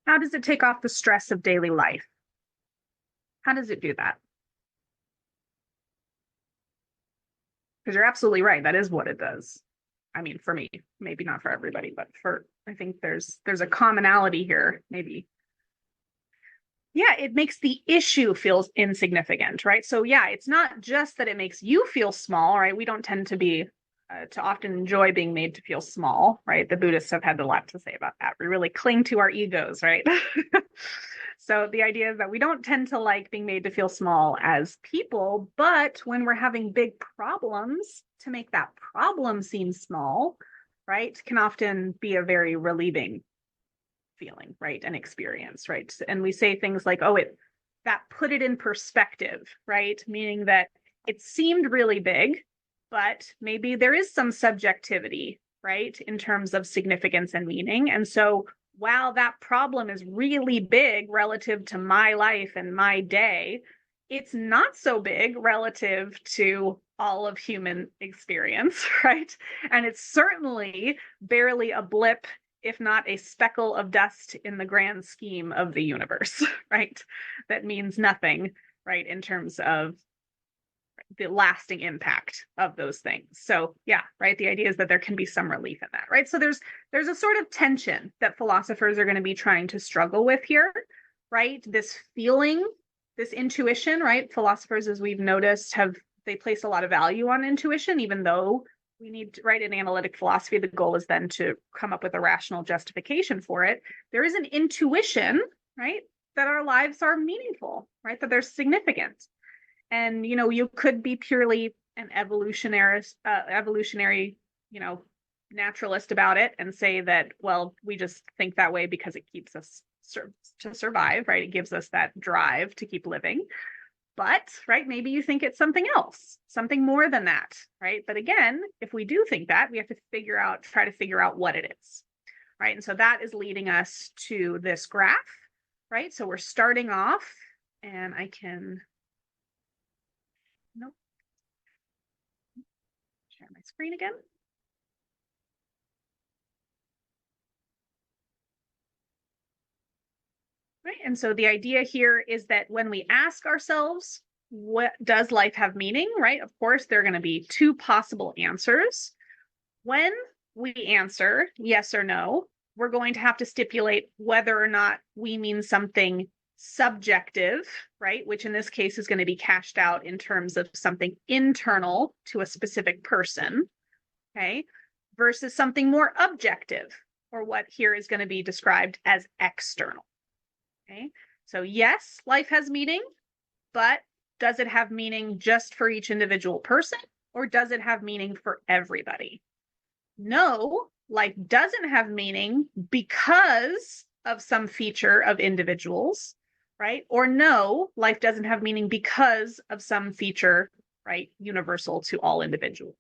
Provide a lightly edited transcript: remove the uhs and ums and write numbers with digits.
How does it take off the stress of daily life? How does it do that? Because you're absolutely right. That is what it does. I mean, for me, maybe not for everybody, but for I think there's a commonality here, maybe. Yeah, it makes the issue feel insignificant, right? So yeah, it's not just that it makes you feel small, right? We don't tend to be to often enjoy being made to feel small, right? The Buddhists have had a lot to say about that. We really cling to our egos, right? So the idea is that we don't tend to like being made to feel small as people, but when we're having big problems, to make that problem seem small, right, can often be a very relieving feeling, right, and experience, right? And we say things like, oh, it that put it in perspective, right? Meaning that it seemed really big, but maybe there is some subjectivity, right, in terms of significance and meaning. And so while that problem is really big relative to my life and my day, it's not so big relative to all of human experience, right? And it's certainly barely a blip, if not a speckle of dust in the grand scheme of the universe, right? That means nothing, right, in terms of the lasting impact of those things. So yeah, right, the idea is that there can be some relief in that, right? So there's a sort of tension that philosophers are going to be trying to struggle with here, right? This feeling, this intuition, right? Philosophers, as we've noticed, have they place a lot of value on intuition, even though we need to, right, in analytic philosophy, the goal is then to come up with a rational justification for it. There is an intuition, right, that our lives are meaningful, right, that they're significant. And you could be purely an evolutionary, naturalist about it and say that, well, we just think that way because it keeps us to survive, right? It gives us that drive to keep living. But right, maybe you think it's something else, something more than that, right? But again, if we do think that, we have to try to figure out what it is, right? And so that is leading us to this graph, right? So we're starting off, and I can, nope, share my screen again. Right. And so the idea here is that when we ask ourselves, what does life have meaning? Right. Of course, there are going to be two possible answers. When we answer yes or no, we're going to have to stipulate whether or not we mean something subjective, right? Which in this case is going to be cashed out in terms of something internal to a specific person, okay, versus something more objective, or what here is going to be described as external. Okay, so yes, life has meaning, but does it have meaning just for each individual person, or does it have meaning for everybody? No, life doesn't have meaning because of some feature of individuals, right? Or no, life doesn't have meaning because of some feature, right, universal to all individuals.